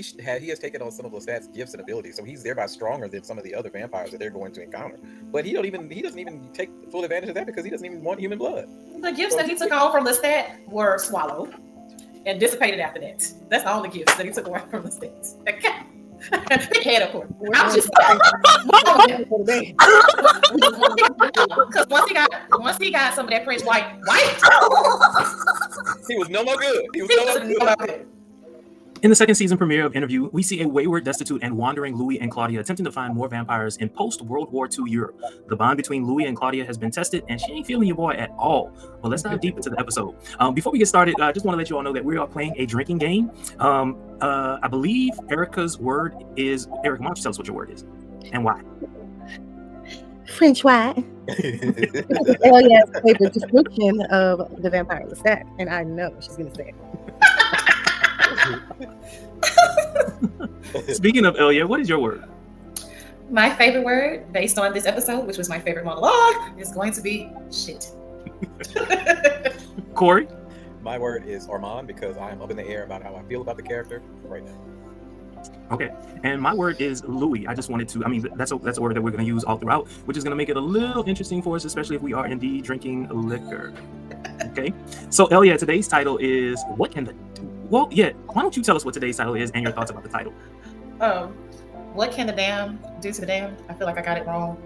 he has taken on some of Lestat's gifts and abilities, so he's thereby stronger than some of the other vampires that they're going to encounter. But he doesn't even take full advantage of that because he doesn't even want human blood. The gifts that he took on from Lestat were swallowed and dissipated after that. That's the only gifts that he took away from Lestat. Okay. Head of course. I'm just because once he got some of that French white, he was no more good. He was no more good. In the second season premiere of Interview, we see a wayward, destitute, and wandering Louis and Claudia attempting to find more vampires in post-World War II Europe. The bond between Louis and Claudia has been tested, and she ain't feeling your boy at all. Well, let's dive deep into the episode. Before we get started, I just want to let you all know that we are playing a drinking game. I believe Erica's word is... Erica, why don't you tell us what your word is and why? French white. Elia's favorite description of the vampire Lestat, and I know what she's going to say. Speaking of Elia, what is your word? My favorite word, based on this episode, which was my favorite monologue, is going to be shit. Corey? My word is Armand because I am up in the air about how I feel about the character right now. Okay, and my word is Louis. I just wanted to, that's a word that we're going to use all throughout, which is going to make it a little interesting for us, especially if we are indeed drinking liquor. Okay, so Elia, today's title is why don't you tell us what today's title is and your thoughts about the title? What can the damn do to the damn? I feel like I got it wrong.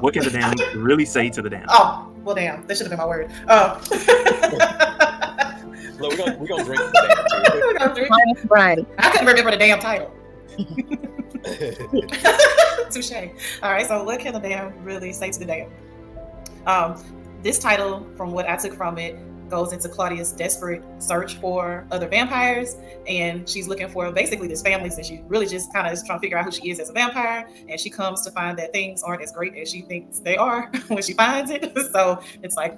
What can the damn really say to the damn? Oh, well, damn, that should have been my word. Look, we're gonna drink the damn too. Right. I couldn't remember the damn title. Touche. All right, so what can the damn really say to the damn? This title, from what I took from it, goes into Claudia's desperate search for other vampires, and she's looking for basically this family, since she really just kind of is trying to figure out who she is as a vampire, and she comes to find that things aren't as great as she thinks they are when she finds it. So it's like, I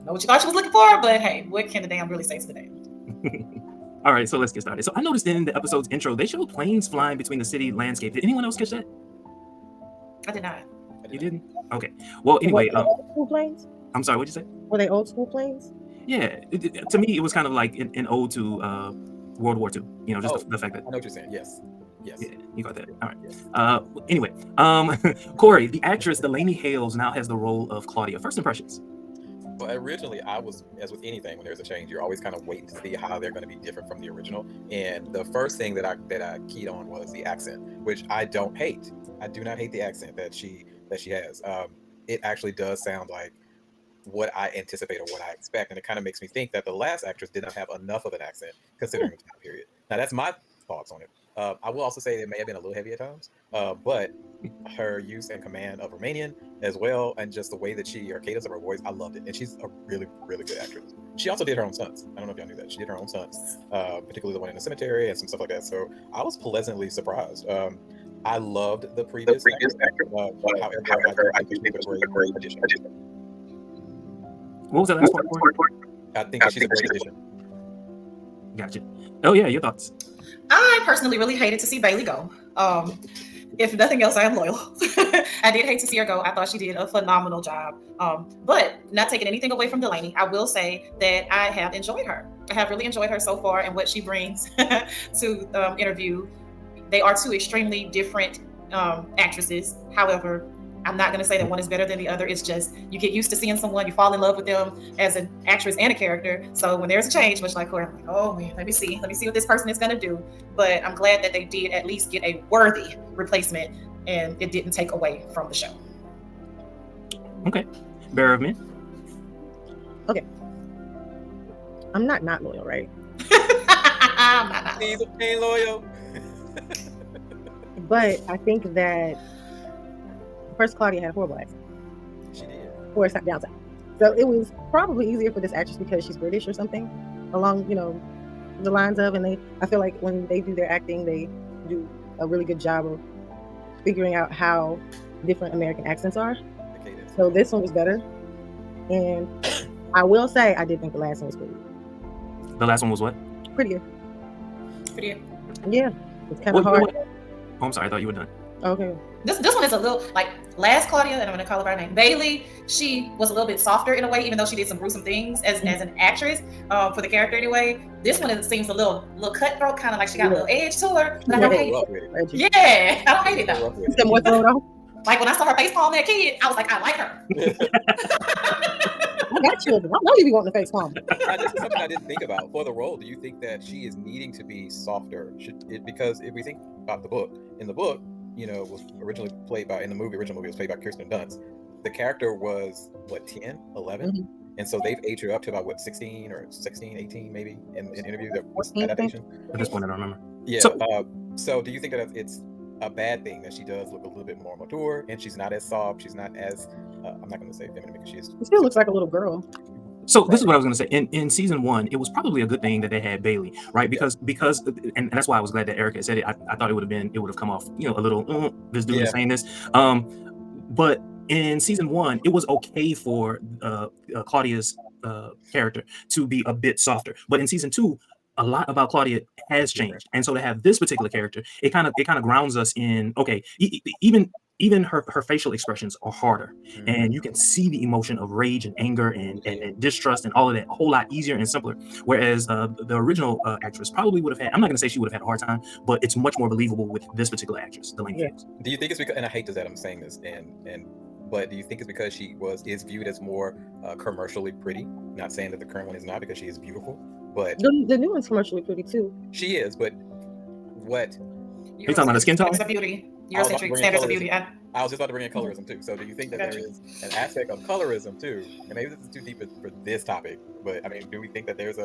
know what you thought she was looking for, but hey, what can the damn really say to the damn? All right, so let's get started. So I noticed in the episode's intro, they showed planes flying between the city landscape. Did anyone else catch that? I did not. You didn't? Okay. Well, anyway, old school planes? I'm sorry, what'd you say? Were they old school planes? Yeah, to me, it was kind of like an ode to World War II. You know, just the fact that... I know what you're saying, yes. Yeah, you got that. All right. Anyway, Corey, the actress Delaney Hayles now has the role of Claudia. First impressions? Well, originally, I was, as with anything, when there's a change, you're always kind of waiting to see how they're going to be different from the original. And the first thing that I keyed on was the accent, which I don't hate. I do not hate the accent that she has. It actually does sound like what I anticipate or what I expect, and it kind of makes me think that the last actress did not have enough of an accent considering the time period. Now, that's my thoughts on it. I will also say it may have been a little heavy at times, but her use and command of Romanian as well, and just the way that her cadence of her voice, I loved it. And she's a really, really good actress. She also did her own stunts. I don't know if y'all knew that. She did her own stunts, particularly the one in the cemetery and some stuff like that. So I was pleasantly surprised. I loved the previous actor. However, I think it was a great addition. What was that last part? I think she's a great addition. Gotcha. Oh yeah, your thoughts? I personally really hated to see Bailey go. If nothing else, I am loyal. I did hate to see her go. I thought she did a phenomenal job. But not taking anything away from Delaney, I will say that I have enjoyed her. I have really enjoyed her so far and what she brings to Interview. They are two extremely different actresses. However, I'm not going to say that one is better than the other. It's just you get used to seeing someone, you fall in love with them as an actress and a character. So when there's a change, much like Corey, I'm like, oh man, let me see what this person is going to do. But I'm glad that they did at least get a worthy replacement, and it didn't take away from the show. Okay, bearer of men. Okay, I'm not loyal, right? I'm not. He's ain't loyal. But I think that first Claudia had a horrible accent. She did. Or it's down south. So it was probably easier for this actress because she's British or something along, the lines of, and I feel like when they do their acting, they do a really good job of figuring out how different American accents are. So this one was better. And I will say, I did think the last one was pretty good. The last one was what? Pretty good. Pretty good. Yeah. It's kind of hard. Oh, I'm sorry. I thought you were done. Okay. This one is a little like last Claudia, and I'm gonna call her by name. Bailey, she was a little bit softer in a way, even though she did some gruesome things as an actress for the character anyway. This one seems a little cutthroat, kind of like she got a little edge to her. But I don't hate it. Yeah, I don't hate it though. More thrown off. Like when I saw her face palm that kid, I was like, I like her. I got children. I know you be wanting to face palm. This is something I didn't think about for the role. Do you think that she is needing to be softer? Because if we think about the book, in the book, was originally played by, in the original movie, it was played by Kirsten Dunst. The character was, 10, 11? Mm-hmm. And so they've aged her up to about, 16 or 16, 18 maybe, in interviews that was adaptation? At this point, I don't remember. Yeah. So do you think that it's a bad thing that she does look a little bit more mature and she's not as soft, she's not as, I'm not going to say feminine because she is. She still looks like a little girl. So this is what I was going to say. In season 1, it was probably a good thing that they had Bailey, right? Because and that's why I was glad that Erica said it. I thought it would have come off, a little, this dude is saying this. But in season 1, it was okay for Claudia's character to be a bit softer. But in season 2, a lot about Claudia has changed, and so to have this particular character, it kind of grounds us in, okay, even her facial expressions are harder, and you can see the emotion of rage and anger and distrust and all of that a whole lot easier and simpler. Whereas the original actress probably would have had, I'm not going to say she would have had a hard time, but it's much more believable with this particular actress, Delaney Hayles. Do you think it's because, and I hate that I'm saying this, but do you think it's because she is viewed as more commercially pretty? Not saying that the current one is not, because she is beautiful, but the new one's commercially pretty too. She is, but what? You're talking about the skin tone? Beauty. Eurocentric standards of beauty. I was just about to bring in colorism too. So do you think that there is an aspect of colorism too? And maybe this is too deep for this topic, but I mean, do we think that there's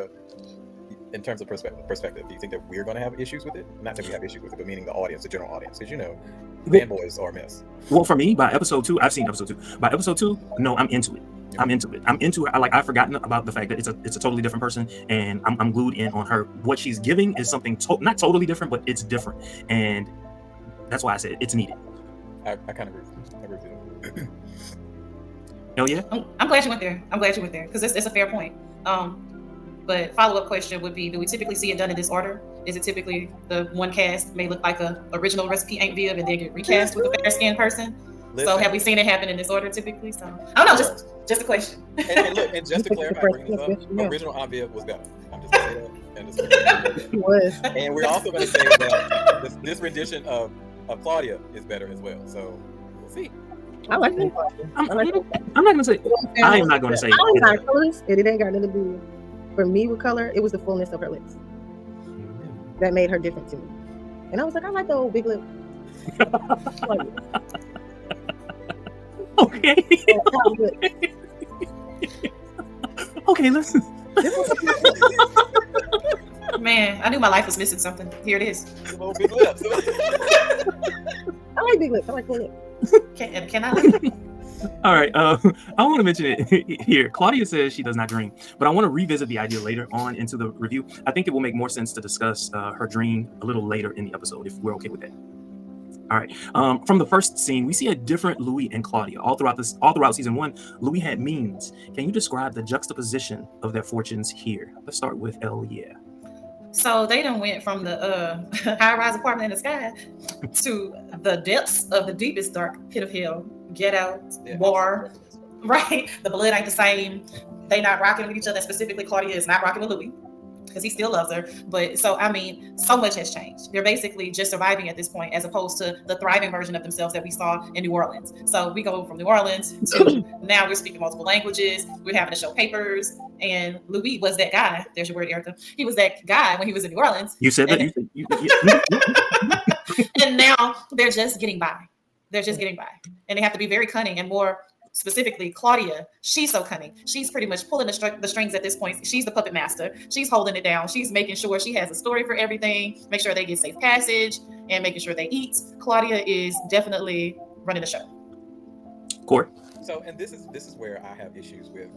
in terms of perspective, do you think that we're going to have issues with it? Not that we have issues with it, but meaning the audience, the general audience, because fanboys are a mess. Well, for me, by episode 2, I've seen episode 2. By episode 2, no, I'm into it. I'm into it. I've forgotten about the fact that it's a totally different person, and I'm glued in on her. What she's giving is something not totally different, but it's different, and that's why I said it's needed. I kind of agree with you. Hell yeah. I'm glad you went there. Because it's a fair point. But follow-up question would be, do we typically see it done in this order? Is it typically the one cast may look like a original recipe Aunt Viv and then get recast with a fair-skinned person? Listen. So have we seen it happen in this order typically? So I don't know, just a question. And look, and just to clarify, original Aunt Viv was better. I'm just gonna say that. He was. And we're also gonna say that this rendition of Claudia is better as well. So we'll see. I like that. I'm not gonna say. I am not gonna say. I like colors, and it ain't got nothing to do for me with color. It was the fullness of her lips that made her different to me. And I was like, I like the old big lip. Okay. Okay, listen. Man, I knew my life was missing something. Here it is. Oh, big lips. I like big lips. I like full lips. Can I? All right. I want to mention it here. Claudia says she does not dream, but I want to revisit the idea later on into the review. I think it will make more sense to discuss her dream a little later in the episode, if we're okay with that. All right. From the first scene, we see a different Louis and Claudia. All throughout season 1, Louis had means. Can you describe the juxtaposition of their fortunes here? Let's start with Yeah. So they done went from the high-rise apartment in the sky to the depths of the deepest dark pit of hell. Get out, war, right? The blood ain't the same. They not rocking with each other. Specifically, Claudia is not rocking with Louis because he still loves her. But so, I mean, so much has changed. They're basically just surviving at this point, as opposed to the thriving version of themselves that we saw in New Orleans. So we go from New Orleans to now we're speaking multiple languages. We're having to show papers. And Louis was that guy. There's your word, Erica. He was that guy when he was in New Orleans. You said that. And now they're just getting by. And they have to be very cunning, and more specifically, Claudia, she's so cunning. She's pretty much pulling the strings at this point. She's the puppet master. She's holding it down. She's making sure she has a story for everything, make sure they get safe passage, and making sure they eat. Claudia is definitely running the show. Court. So, and this is where I have issues with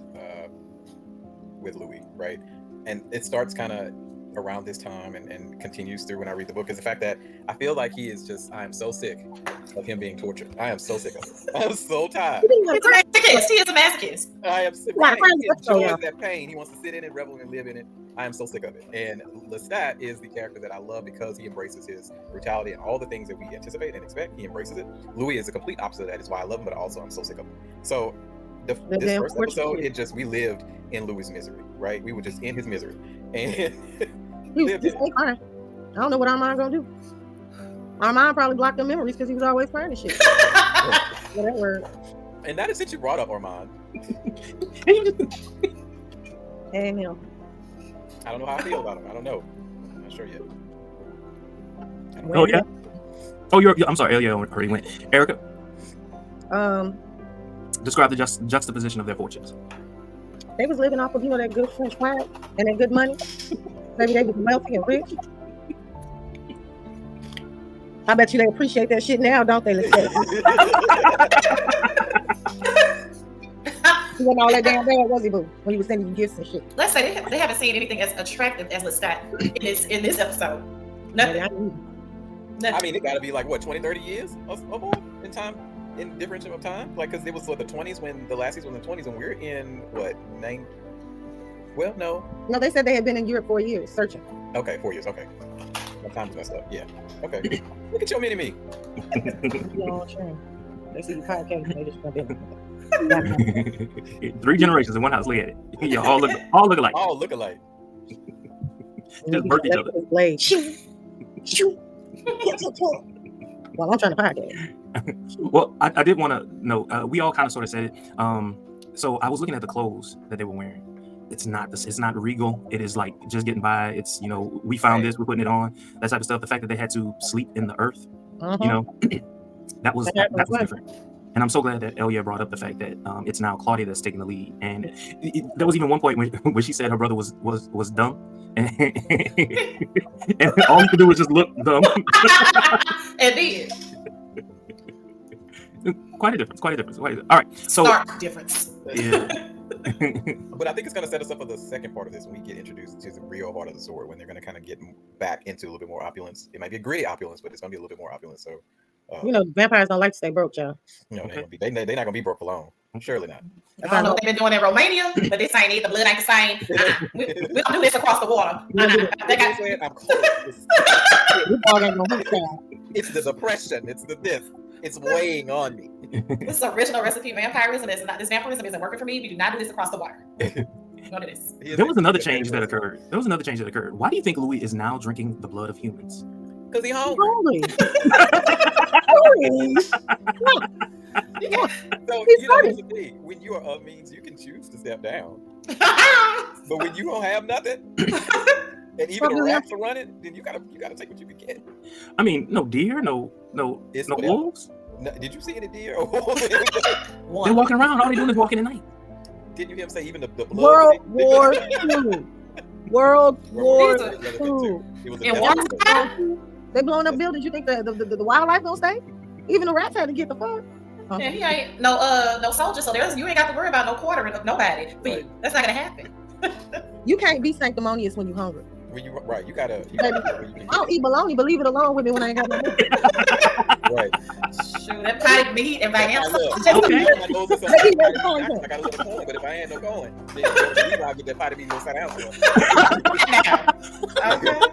Louis, right? And it starts kind of around this time and continues through when I read the book, is the fact that I feel like he is just, I am so sick of him being tortured. I am so sick of it. I'm so tired. He's a masochist. He is a masochist. I am sick. Yeah, He that's so enjoys that pain. He wants to sit in it, revel and live in it. I am so sick of it. And Lestat is the character that I love because he embraces his brutality and all the things that we anticipate and expect. He embraces it. Louis is the complete opposite of that. Is why I love him, but also I'm so sick of him. So this first episode, we lived in Louis' misery, right? We were just in his misery, and lived in it. I don't know what Armand gonna do. Armand probably blocked the memories because he was always crying and shit. That word. And that is since you brought up Armand. And him. I don't know how I feel about him. I don't know. I'm not sure yet. Oh yeah. Oh, I'm sorry. Yeah, already went. Erica, describe the juxtaposition of their fortunes. They was living off of that good French wine and that good money. Maybe they was wealthy and rich. I bet you they appreciate that shit now, don't they? Let's say. He wasn't all that damn bad, was he, boo? When he was sending you gifts and shit. Let's say they haven't seen anything as attractive as Lestat in this episode. Nothing. I mean, it got to be like, what, 20, 30 years of in time, in difference of time? Like, because it was the 20s when the last season was in the 20s, and we're in, what, 9? Well, no. No, they said they had been in Europe 4 years searching. Okay, 4 years, okay. My time's messed up, yeah. Okay. Look at your mini-me. They see the podcast, they just jump in. 3 generations in one house. Look at it. You all look alike. All look alike. Just birth each other. Shoot. Well, I'm trying to podcast. Well, I did want to know. We all kind of sort of said it. So I was looking at the clothes that they were wearing. It's not regal. It is like just getting by. It's we found this, we're putting it on. That type of stuff. The fact that they had to sleep in the earth. That was different. And I'm so glad that Elia brought up the fact that it's now Claudia that's taking the lead. And there was even one point when she said her brother was dumb, and all he could do was just look dumb. And did. Quite a difference. All right, so stark difference. Yeah. But I think it's going to set us up for the second part of this when we get introduced to the real heart of the sword, when they're going to kind of get back into a little bit more opulence. It might be a gritty opulence, but it's going to be a little bit more opulence. So. Vampires don't like to stay broke, y'all. No, they're not gonna be broke for long. Surely not. I don't know what they've been doing in Romania, but this ain't the blood ain't the same. We don't do this across the water. It's the depression. It's this. It's weighing on me. This is original recipe vampirism. This vampirism isn't working for me. We do not do this across the water. Don't do this. There was another change that occurred. Why do you think Louis is now drinking the blood of humans? Because he's hungry. So here's the thing: when you are of means, you can choose to step down. But when you don't have nothing, and even the rats are running, then you gotta take what you can get. I mean, no deer, no wolves. No, did you see any deer? They're walking around. All they doing is walking at night. Didn't you hear him say even the blood? World War II. They blowing up buildings. You think the wildlife gonna stay? Even the rats had to get the fuck. Yeah, he ain't no soldier, so you ain't got to worry about no quartering of nobody. But that's not gonna happen. You can't be sanctimonious when you're hungry. You gotta. I don't eat bologna, but leave it alone with me when I ain't got no money. Right. Shoot, that potted meat and banana. I got a little corn, but if I ain't no corn, then I'll get that potted meat inside out.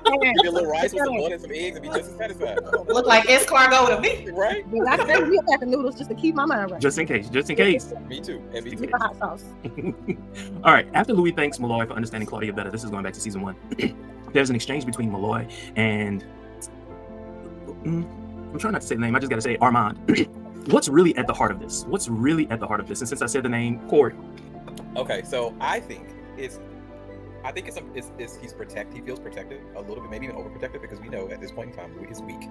Give me a little rice with some butter and some eggs and be just as satisfied. Look like escargot to me. Right? I can make me a pack of noodles just to keep my mind right. Just in case. Me too. And me too. Get the hot sauce. All right. After Louis thanks Molloy for understanding Claudia better, this is going back to season 1. There's an exchange between Molloy and I'm trying not to say the name. I just got to say Armand. What's really at the heart of this? And since I said the name, Corey. Okay, so I think he's protected. He feels protected a little bit, maybe even overprotective, because we know at this point in time Louis is weak.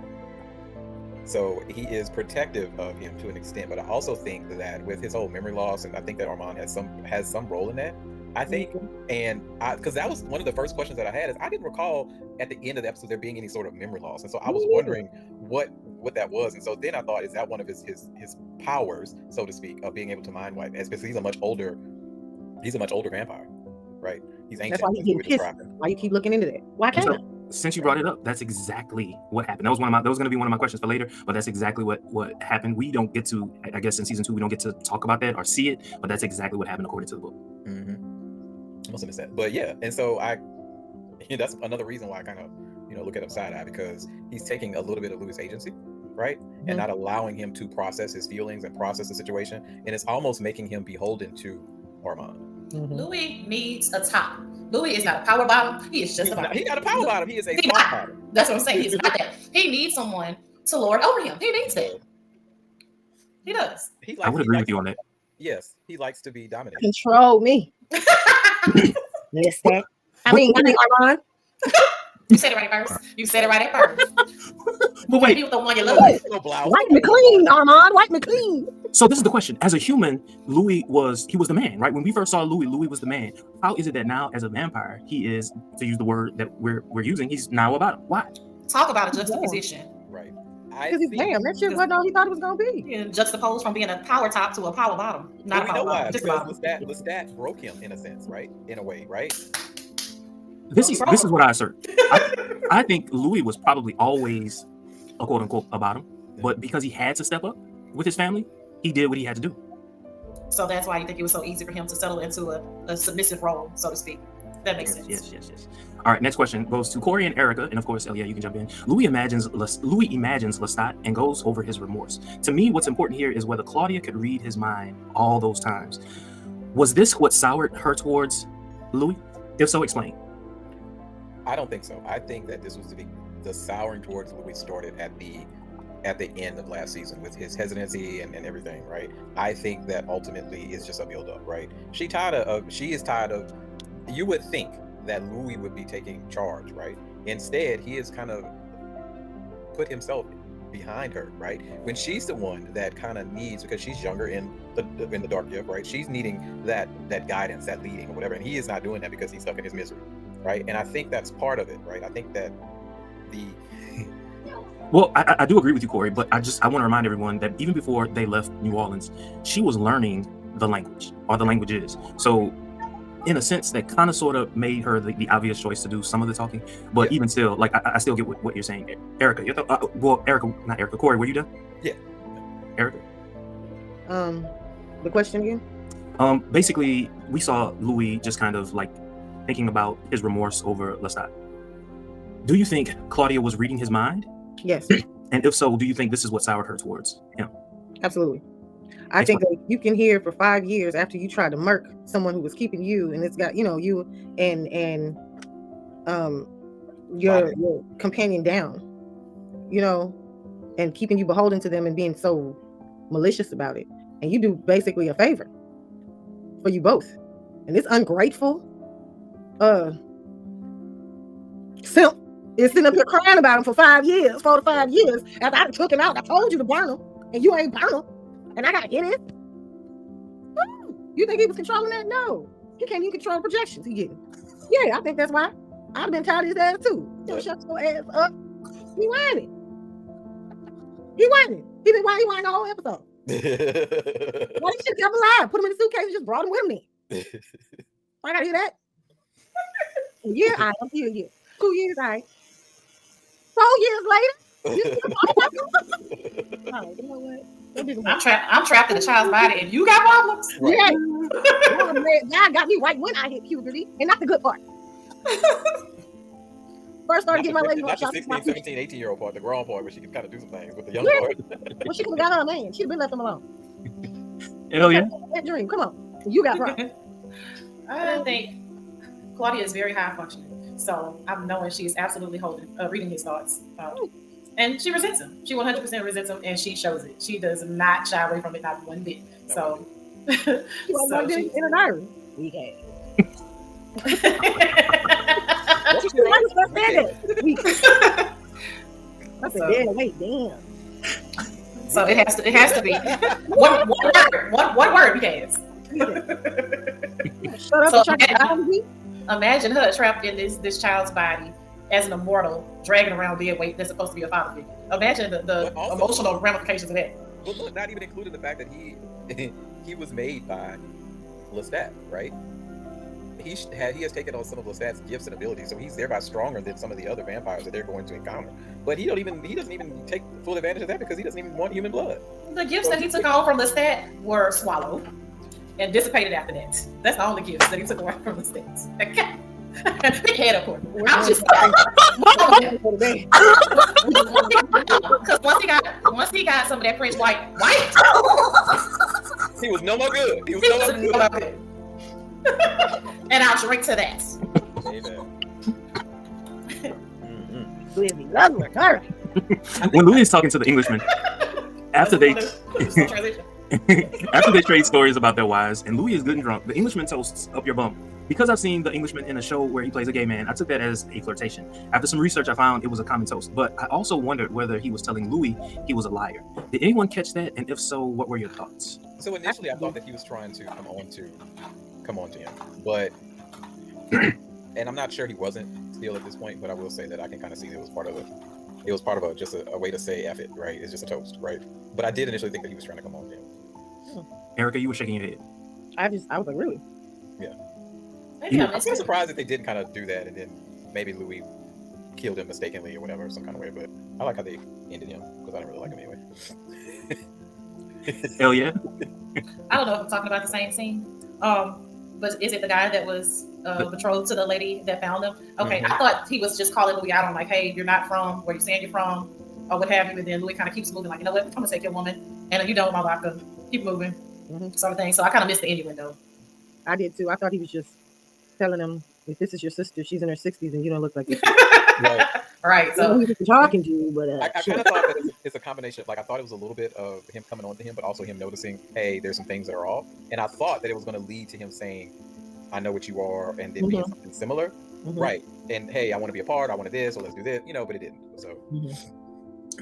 So he is protective of him to an extent, but I also think that with his whole memory loss, and I think that Armand has some role in that. I think, because that was one of the first questions that I had, is I didn't recall at the end of the episode there being any sort of memory loss, and so I was wondering what that was, and so then I thought, is that one of his powers, so to speak, of being able to mind wipe? Because he's a much older vampire, right? He's ancient. That's why he's getting pissed. Why you keep looking into that? Why can't I? since you brought it up, that's exactly what happened. That was going to be one of my questions for later, but that's exactly what happened. We don't get to, I guess, in season 2, we don't get to talk about that or see it, but that's exactly what happened according to the book. Must have missed that, but yeah, and so that's another reason why I kind of look at him side eye, because he's taking a little bit of Louis' agency, right, and not allowing him to process his feelings and process the situation, and it's almost making him beholden to Armand. Louis needs a top. Louis is not a power bottom. He is just a bottom. He's not a power bottom. He is a soft bottom. That's what I'm saying. He's not that. He needs someone to lord over him. He needs that. He does. I would agree with you on that. Yes, he likes to be dominated. Control me. Listen. I mean, Armand. You said it right at first. You said it right at first. But wait. You the one you love. Wipe me clean, Armand. Wipe me clean. So this is the question. As a human, Louis was the man, right? When we first saw Louis was the man. How is it that now, as a vampire, he is, to use the word that we're using, he's now a bottom? Why? Talk about a juxtaposition. Right. Because he's damn. That shit wasn't all he thought it was gonna be. Yeah, juxtaposed from being a power top to a power bottom. Not a power bottom. Just because Lestat broke him in a sense, right? In a way, right? This is what I assert. I think Louis was probably always a quote unquote a bottom, but because he had to step up with his family, he did what he had to do. So that's why you think it was so easy for him to settle into a submissive role, so to speak. That makes sense. Yes. All right, next question goes to Corey and Erica, and of course, Elia, you can jump in. Louis imagines Lestat and goes over his remorse. To me, what's important here is whether Claudia could read his mind all those times. Was this what soured her towards Louis? If so, explain. I don't think so. I think that this was the souring towards Louis started at the end of last season with his hesitancy and everything, right? I think that ultimately it's just a build-up, right? She is tired of. You would think that Louis would be taking charge, right? Instead, he has kind of put himself behind her, right? When she's the one that kind of needs, because she's younger in the dark gift, right? She's needing that guidance, that leading, or whatever, and he is not doing that because he's stuck in his misery, right? And I think that's part of it, right? I think that Well, I do agree with you, Corey, but I want to remind everyone that even before they left New Orleans, she was learning the language, or the languages. So in a sense, that kind of sort of made her the obvious choice to do some of the talking. But even still, like, I still get what you're saying. Erica, not Erica, Corey, were you done? Yeah. Erica? The question again? Basically, we saw Louis just kind of like thinking about his remorse over Lestat. Do you think Claudia was reading his mind? Yes. And if so, do you think this is what soured her towards him? Absolutely. I think that you can hear for 5 years after you try to murk someone who was keeping you, and it's got, you and your companion down, and keeping you beholden to them and being so malicious about it. And you do basically a favor for you both. And this ungrateful simp is sitting up here crying about him for 4 to 5 years. After I took him out, I told you to burn him, and you ain't burn him. And I gotta get it. You think he was controlling that? No. He can't even control the projections he getting. Yeah, I think that's why. I'd have been tired of his ass too. Shut your ass up. He whining. He whining the whole episode. Why he should kept him alive? Put him in a suitcase and just brought him with me. I gotta hear that. I'm here. 2 years, 4 years later, you still you know what? I'm trapped in a child's body, and you got problems. Right. Yeah, God got me right when I hit puberty, and not the good part. First started getting my lady. Not the 16, 17, 18-year-old part, the grown part, where she can kind of do some things with the young part. Well, she could have got her a man. She'd have been left him alone. Hell yeah. That dream, come on. You got problems. I think Claudia is very high functioning, so I'm knowing she's absolutely reading his thoughts. And she resents him. She 100% resents him, and she shows it. She does not shy away from it, not one bit. So, in an diary. We can. I said, damn. So it has to be one word, because. Imagine her trapped in this child's body as an immortal, dragging around dead weight that's supposed to be a father figure. Imagine the emotional ramifications of that. But look, not even including the fact that he was made by Lestat, right? he has taken on some of Lestat's gifts and abilities, so he's thereby stronger than some of the other vampires that they're going to encounter. But he doesn't even take full advantage of that because he doesn't even want human blood. The gifts that he took on from Lestat were swallowed and dissipated after that. That's the only gifts that he took away from Lestat. Okay. Big head, of course. I'm just because once he got some of that French white, he was no more good. He was no more good. And I'll drink to that. Amen. When Louis is talking to the Englishman, after they trade stories about their wives, and Louis is good and drunk, the Englishman toasts "Up your bum." Because I've seen the Englishman in a show where he plays a gay man, I took that as a flirtation. After some research, I found it was a common toast, but I also wondered whether he was telling Louis he was a liar. Did anyone catch that? And if so, what were your thoughts? So initially, I thought that he was trying to come on to him, but and I'm not sure he wasn't still at this point, but I will say that I can kind of see that it was part of just a way to say F it, right? It's just a toast, right? But I did initially think that he was trying to come on to him. Erica, you were shaking your head. I was like, really? Yeah. Yeah, I'm surprised that they didn't kind of do that, and then maybe Louis killed him mistakenly or whatever, some kind of way. But I like how they ended him because I don't really like him anyway. Hell yeah. I don't know if I'm talking about the same scene. But is it the guy that was betrothed to the lady that found him? Okay, I thought he was just calling Louis out on like, hey, you're not from where you're saying you're from, or what have you. And then Louis kind of keeps moving, like, you know what, I'm gonna take your woman, and you don't, my vodka, keep moving, sort of thing. So I kind of missed the ending window. I did too. I thought he was just telling him, if this is your sister, she's in her 60s, and you don't look like it. Right. So he's talking to you, but I kind of thought that it's a combination. Like I thought it was a little bit of him coming on to him, but also him noticing, hey, there's some things that are off. And I thought that it was going to lead to him saying, I know what you are, and then being something similar, right? And hey, I want to be a part. I want to this, or let's do this, but it didn't. So.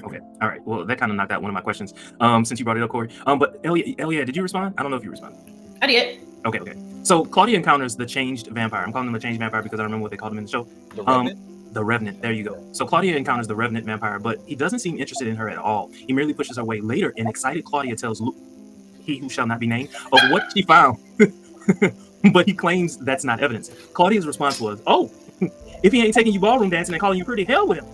Okay. All right. Well, that kind of knocked out one of my questions. Since you brought it up, Corey. But Elia, did you respond? I don't know if you responded. I did. Okay. So Claudia encounters the changed vampire. I'm calling him a changed vampire because I don't remember what they called him in the show. The Revenant. There you go. So Claudia encounters the Revenant vampire, but he doesn't seem interested in her at all. He merely pushes her away. Later, an excited Claudia tells he who shall not be named of what she found. But he claims that's not evidence. Claudia's response was, "Oh, if he ain't taking you ballroom dancing and calling you pretty, hell with him."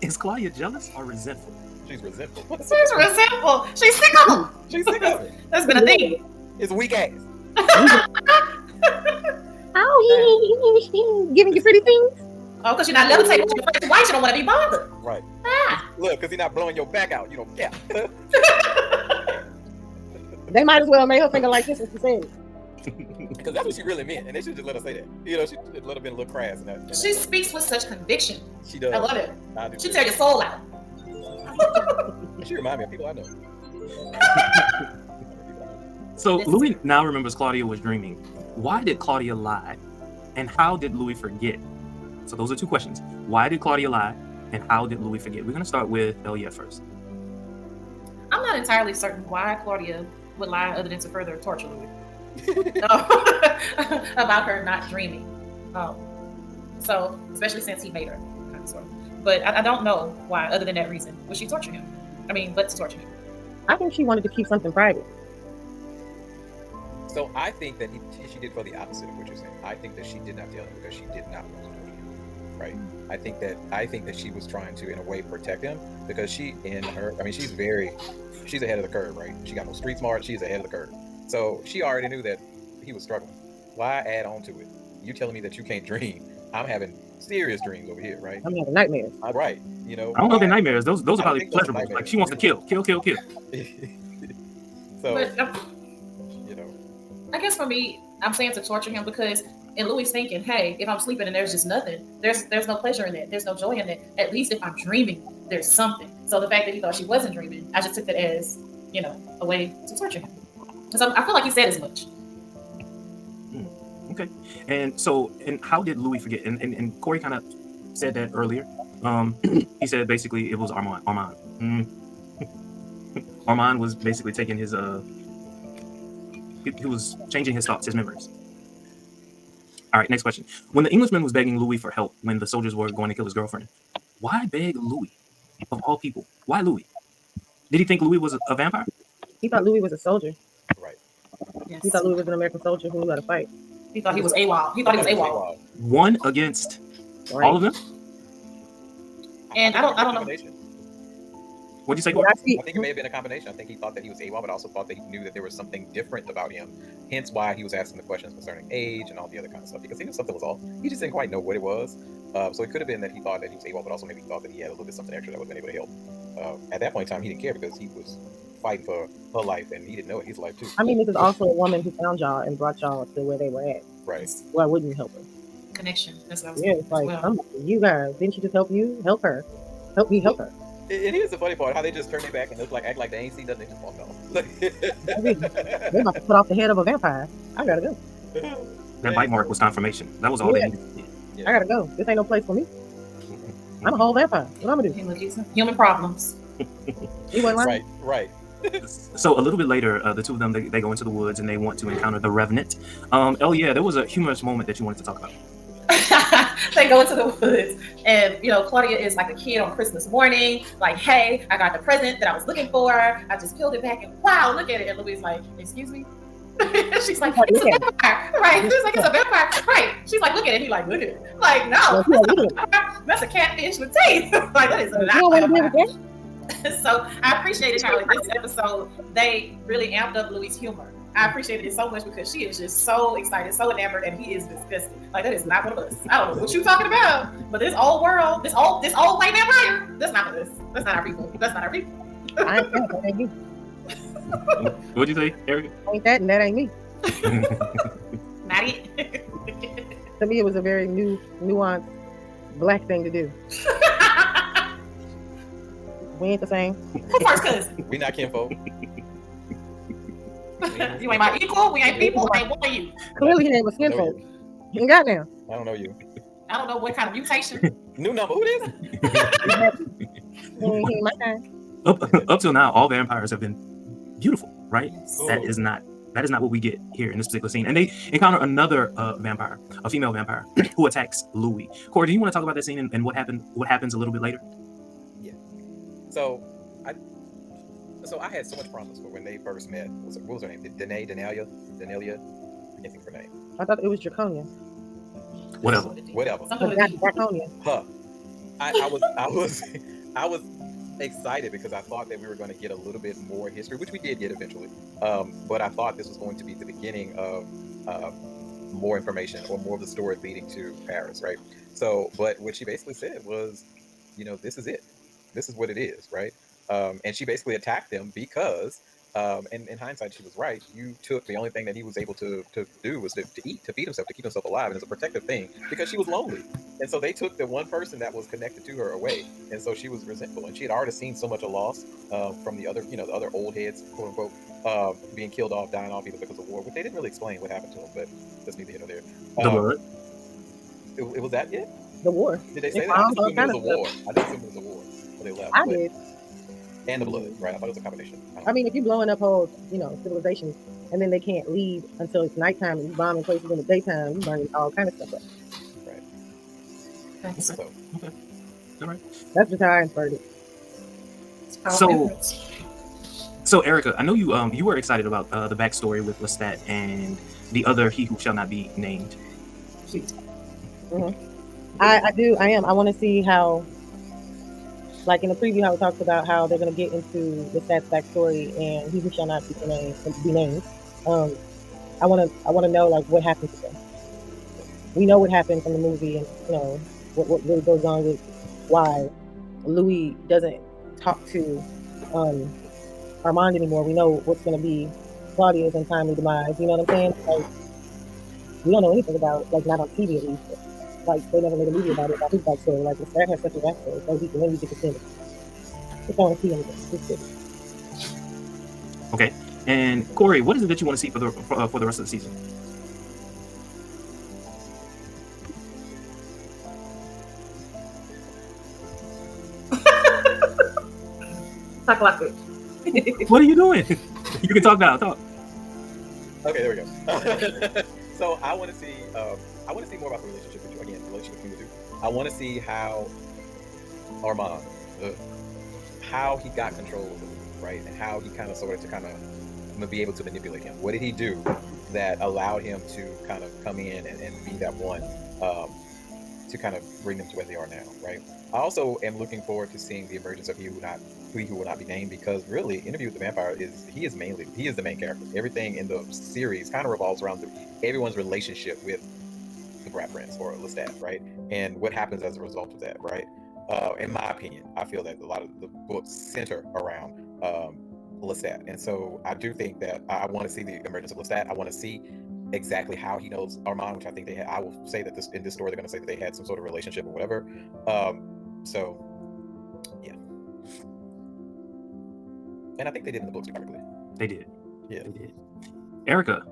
Is Claudia jealous or resentful? She's resentful. She's resentful. She's sick of him. She's sick of it. That's been a thing. It's weak ass. Oh, he giving you pretty things. Oh, because you're not levitating with your first wife, you don't want to be bothered. Right. Look, because he's not blowing your back out. You don't care. They might as well make her finger like this as she said. Because that's what she really meant, and they should just let her say that. She should let her been a little crass. She speaks with such conviction. She does. I love it. She too. tear your soul out. She reminds me of people I know. So Louis now remembers Claudia was dreaming. Why did Claudia lie? And how did Louis forget? So those are two questions. Why did Claudia lie? And how did Louis forget? We're going to start with Elia first. I'm not entirely certain why Claudia would lie other than to further torture Louis. About her not dreaming. So, especially since he made her, kind of sort of. But I don't know why, other than that reason, would she torture him? But to torture him. I think she wanted to keep something private. So I think that she did for the opposite of what you're saying. I think that she did not tell him because she did not want to torture him. Right? I think that she was trying to, in a way, protect him because she's ahead of the curve, right? She got no street smart. She's ahead of the curve. So she already knew that he was struggling. Why add on to it? You telling me that you can't dream? I'm having serious dreams over here, right? I'm having nightmares. Right. I don't know if they're nightmares. Those are probably pleasurable. Like she wants to kill. So, but, I guess for me, I'm saying to torture him because in Louis thinking, hey, if I'm sleeping and there's just nothing, there's no pleasure in that. There's no joy in that. At least if I'm dreaming, there's something. So the fact that he thought she wasn't dreaming, I just took that as, a way to torture him. Because I feel like he said as much. Okay. And how did Louis forget? And Corey kind of said that earlier. He said basically it was Armand. Armand was basically taking his he was changing his thoughts, his memories. All right, next question. When the Englishman was begging Louis for help when the soldiers were going to kill his girlfriend, why beg Louis? Of all people, why Louis? Did he think Louis was a vampire? He thought Louis was a soldier. Right. Yes. He thought Louis was an American soldier who knew how to fight. He thought he was AWOL. He thought he was AWOL. One against all of them. And I don't know. What'd you say? I think it may have been a combination. I think he thought that he was AWOL, but also thought that he knew that there was something different about him. Hence why he was asking the questions concerning age and all the other kind of stuff, because he knew something was off. He just didn't quite know what it was. So it could have been that he thought that he was AWOL, but also maybe he thought that he had a little bit something extra that wasn't able to help. At that point in time, he didn't care because he was fighting for her life, and he didn't know it. His life too. I mean, this is also a woman who found y'all and brought y'all to where they were at. Right. Why wouldn't you help her? Connection. That's what I was Yeah, it's like, you guys, didn't she just help you? Help her. Help me help her. And here's the funny part, how they just turn their back and act like they ain't seen nothing, they just walk off. They're about to put off the head of a vampire. I gotta go. That bite mark was confirmation. That was all they needed. Yeah. I gotta go. This ain't no place for me. I'm a whole vampire. What I'm gonna do? Human problems. You wasn't lying? Right. So a little bit later, the two of them, they go into the woods and they want to encounter the Revenant. Oh yeah, there was a humorous moment that you wanted to talk about. They go into the woods, and Claudia is like a kid on Christmas morning, like, hey, I got the present that I was looking for. I just peeled it back, and wow, look at it. And Louis like, excuse me. She's like, it's a vampire, right? She's like, it's a vampire, right? She's like, look at it. He like, look at it. Like, no, that's a catfish with teeth. Like, that is not. So I appreciated how in this episode they really amped up Louis' humor. I appreciated it so much because she is just so excited, so enamored, and he is disgusted. Like, that is not one of us. I don't know what you're talking about, but this old world, this old white vampire, that's not us. That's not our people. That's not our people. I ain't that ain't me. What'd you say, Eric? Ain't that, and that ain't me. Not it. To me, it was a very nuanced black thing to do. We ain't the same. Who's first cousin? We not kinfolk. You ain't my equal. We ain't people. I ain't one of you. Clearly, he ain't a skin folk. You got now. I don't know you. I don't know what kind of mutation. New number. Who it is? He ain't my kind. Up till now, all vampires have been beautiful, right? Oh. That is not what we get here in this particular scene. And they encounter another vampire, a female vampire, who attacks Louis. Corey, do you want to talk about that scene and what happens a little bit later? Yeah. So I had so much problems with when they first met. What was her name? Denalia? I can't think of her name. I thought it was Draconia. Whatever. Draconia. Huh. I was excited because I thought that we were going to get a little bit more history, which we did get eventually. But I thought this was going to be the beginning of more information or more of the story leading to Paris, right? So, but what she basically said was, this is it. This is what it is, right? And she basically attacked them because, and in hindsight, she was right. You took the only thing that he was able to do was to eat, to feed himself, to keep himself alive. And it's a protective thing because she was lonely. And so they took the one person that was connected to her away. And so she was resentful. And she had already seen so much of loss from the other, the other old heads, quote unquote, being killed off, dying off either because of war, which they didn't really explain what happened to them, but that's neither here nor there. The blood? It was that it? The war. Did they say that? I assumed it was a war. I didn't assume it was a war. But they left. I did. And the blood, right? I thought it was a combination. I mean, if you're blowing up whole, civilizations, and then they can't leave until it's nighttime, and you bombing places in the daytime, you burning all kind of stuff up. Right. So. Okay. All right. That's just how I inferred it. So Erica, I know you were excited about the backstory with Lestat and the other he who shall not be named. Mm-hmm. I do. I am. I want to see how. Like in the preview, how it talks about how they're going to get into the Lestat's backstory and he who shall not be named. I want to know like what happened to them. We know what happened from the movie, and what really goes on with why Louis doesn't talk to Armand anymore. We know what's going to be Claudia's untimely demise. You know what I'm saying? Like we don't know anything about it, like not on TV at least. Like they never made a movie about it, about his backstory. Like Lestat has such a backstory, so he can maybe get to see it. Just don't see anything. Okay. And Corey, what is it that you want to see for the rest of the season? Talk like it. What are you doing? You can talk now. Talk. Okay, there we go. So I want to see more about the relationship with you again. The relationship between the two. I want to see how Armand, how he got control of the league, right, and how he kind of started to be able to manipulate him? What did he do that allowed him to kind of come in and be that one to kind of bring them to where they are now, right? I also am looking forward to seeing the emergence of he who will not be named, because really, Interview with the Vampire is the main character. Everything in the series kind of revolves around everyone's relationship with the Brat Prince or Lestat, right? And what happens as a result of that, right? In my opinion, I feel that a lot of the books center around Lestat, and so I do think that I want to see the emergence of Lestat. I want to see exactly how he knows Armand, which I think they had. I will say that in this story they're going to say that they had some sort of relationship or whatever. So yeah, and I think they did in the books correctly. They did. Yeah, they did. Erica,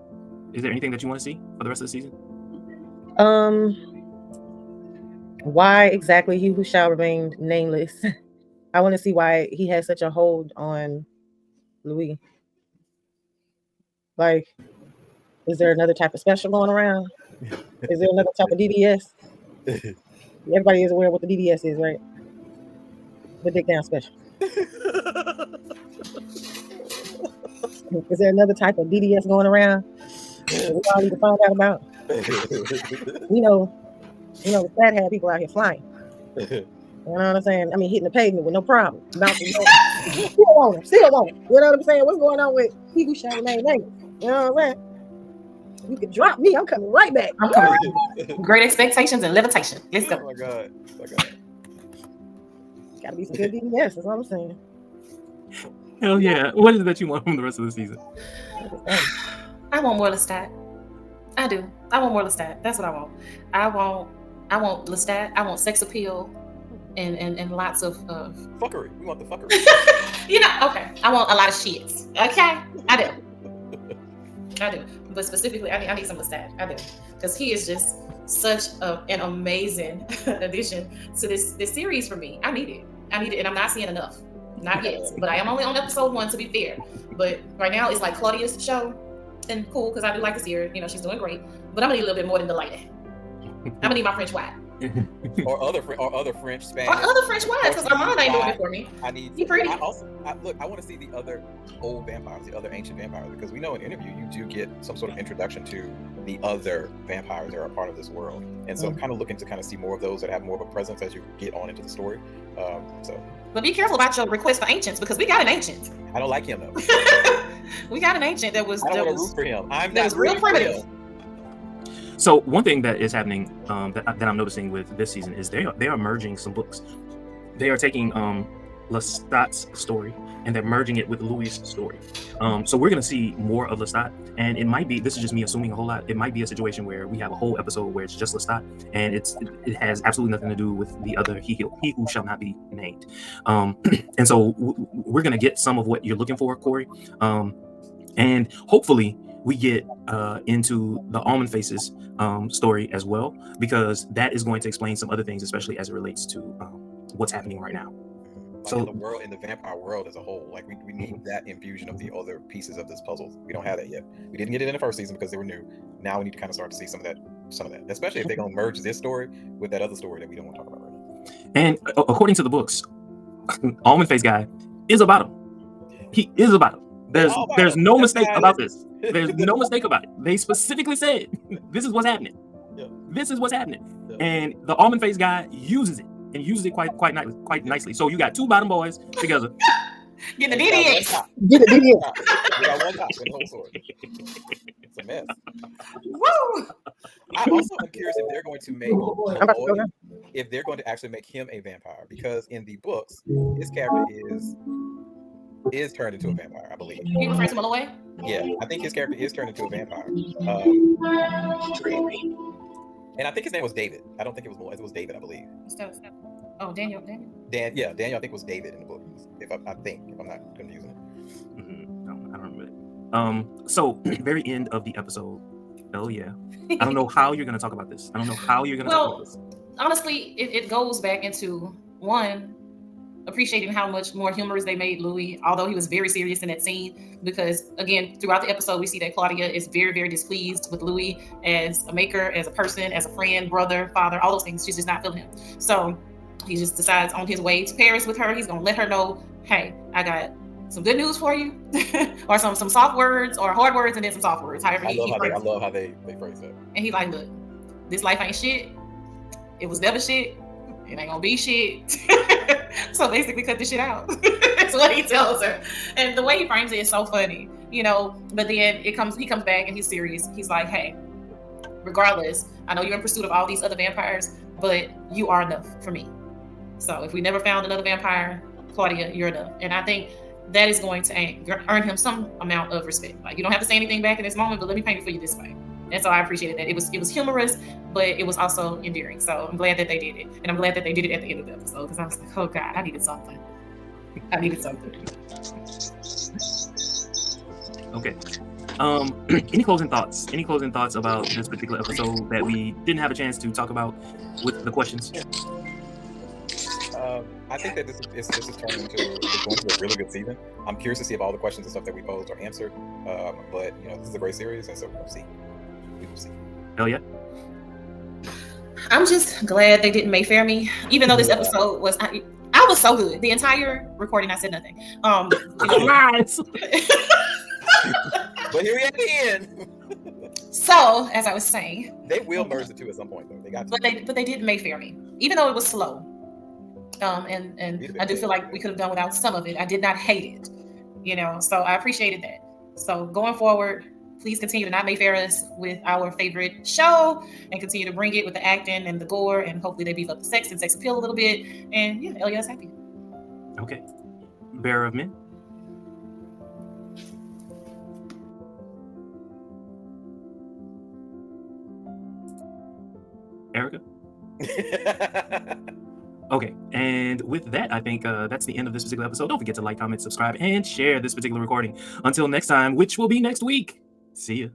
is there anything that you want to see for the rest of the season? Why exactly he who shall remain nameless? I want to see why he has such a hold on Louis. Like, is there another type of special going around? Is there another type of DDS? Everybody is aware of what the DDS is, right? The dick down special. Is there another type of DDS going around that we all need to find out about? We know the fat had people out here flying. You know what I'm saying? I mean, hitting the pavement with no problem. Bouncing, still on it. You know what I'm saying? What's going on with he who shall remain nameless? You know what I'm saying? You can drop me. I'm coming right back. I'm coming. Great expectations and levitation. Let's go. Oh my god. Gotta be some good DDS. That's what I'm saying. Hell yeah. What is it that you want from the rest of the season? I want more Lestat. I do. I want more Lestat. That's what I want. I want Lestat. I want sex appeal and lots of fuckery. We want the fuckery. Okay. I want a lot of shits. Okay? I do. But specifically, I need some Lestat. I do. Because he is just such an amazing addition to this series for me. I need it, and I'm not seeing enough. Not yet. But I am only on episode 1, to be fair. But right now, it's like Claudia's show. And cool, because I do like to see her. She's doing great. But I'm going to need a little bit more than Delaney. I'm going to need my French wife. or other French, Spanish. Or other French wives, because Armand ain't doing it for me. He pretty. I want to see the other old vampires, the other ancient vampires, because we know in Interview you do get some sort of introduction to the other vampires that are a part of this world, and so I'm kind of looking to kind of see more of those that have more of a presence as you get on into the story. But be careful about your request for ancients, because we got an ancient. I don't like him though. We got an ancient that was. I don't want to root for him. That was real primitive. So one thing that is happening that I'm noticing with this season is they are merging some books. They are taking Lestat's story and they're merging it with Louis' story. So we're going to see more of Lestat, and it might be, this is just me assuming a whole lot, it might be a situation where we have a whole episode where it's just Lestat and it has absolutely nothing to do with the other he who shall not be named. And so we're going to get some of what you're looking for, Corey, and hopefully we get into the Almond Faces story as well, because that is going to explain some other things, especially as it relates to what's happening right now. So in the vampire world as a whole, like we need that infusion of the other pieces of this puzzle. We don't have that yet. We didn't get it in the first season because they were new. Now we need to kind of start to see some of that, especially if they're going to merge this story with that other story that we don't want to talk about right now. And according to the books, Almond Face guy is about him. He is about him. There's no mistake about this. There's no mistake about it. They specifically said, this is what's happening. Yeah. This is what's happening. Yeah. And the Almond Face guy uses it quite nicely. So you got two bottom boys together. Get the DDS. Get the DDS. We got one top in the whole story. It's a mess. Woo! I also am curious if they're going to make Molloy, if they're going to actually make him a vampire, because in the books, his character is turned into a vampire, I believe. You referring to Molloy? Yeah, I think his character is turned into a vampire. And I think his name was David. I don't think it was Molloy. It was David, I believe. Oh, Daniel. Daniel, I think was David in the book. If I'm not confusing it. No, I don't remember it. So very end of the episode. Oh yeah. I don't know how you're gonna talk about this. Talk about this. Honestly, it goes back into one, appreciating how much more humorous they made Louis, although he was very serious in that scene, because again, throughout the episode, we see that Claudia is very, very displeased with Louis as a maker, as a person, as a friend, brother, father, all those things. She's just not feeling him. So he just decides on his way to Paris with her, he's going to let her know, hey, I got some good news for you, or some soft words or hard words and then some soft words. However, I love how they phrase that. And he like, look, this life ain't shit. It was never shit. It ain't gonna be shit. So basically, cut this shit out. That's what he tells her, and the way he frames it is so funny, you know. But then he comes back and he's serious. He's like, hey, regardless, I know you're in pursuit of all these other vampires, but you are enough for me. So if we never found another vampire, Claudia, you're enough. And I think that is going to earn him some amount of respect. Like, you don't have to say anything back in this moment, but let me paint it for you this way. And so I appreciated that. It was humorous, but it was also endearing. So I'm glad that they did it. And I'm glad that they did it at the end of the episode, because I was like, oh God, I needed something. Okay. Any closing thoughts? Any closing thoughts about this particular episode that we didn't have a chance to talk about with the questions? I think that this is turning into a really good season. I'm curious to see if all the questions and stuff that we posed are answered. But you know, this is a great series, and so we will see. Hell yeah. I'm just glad they didn't Mayfair me, even though this episode was. I was so good. The entire recording, I said nothing. Lies. But here we at the end. So, as I was saying, they will merge the two at some point, though. They got to. But they didn't Mayfair me, even though it was slow. And I do feel like we could have done without some of it. I did not hate it, you know. So I appreciated that. So going forward, please continue to not Mayfair us with our favorite show, and continue to bring it with the acting and the gore, and hopefully they beef up the sex and sex appeal a little bit. And yeah, Elia's happy. Okay. Bearer of Men. Erica. Okay, and with that, I think that's the end of this particular episode. Don't forget to like, comment, subscribe, and share this particular recording. Until next time, which will be next week. See ya.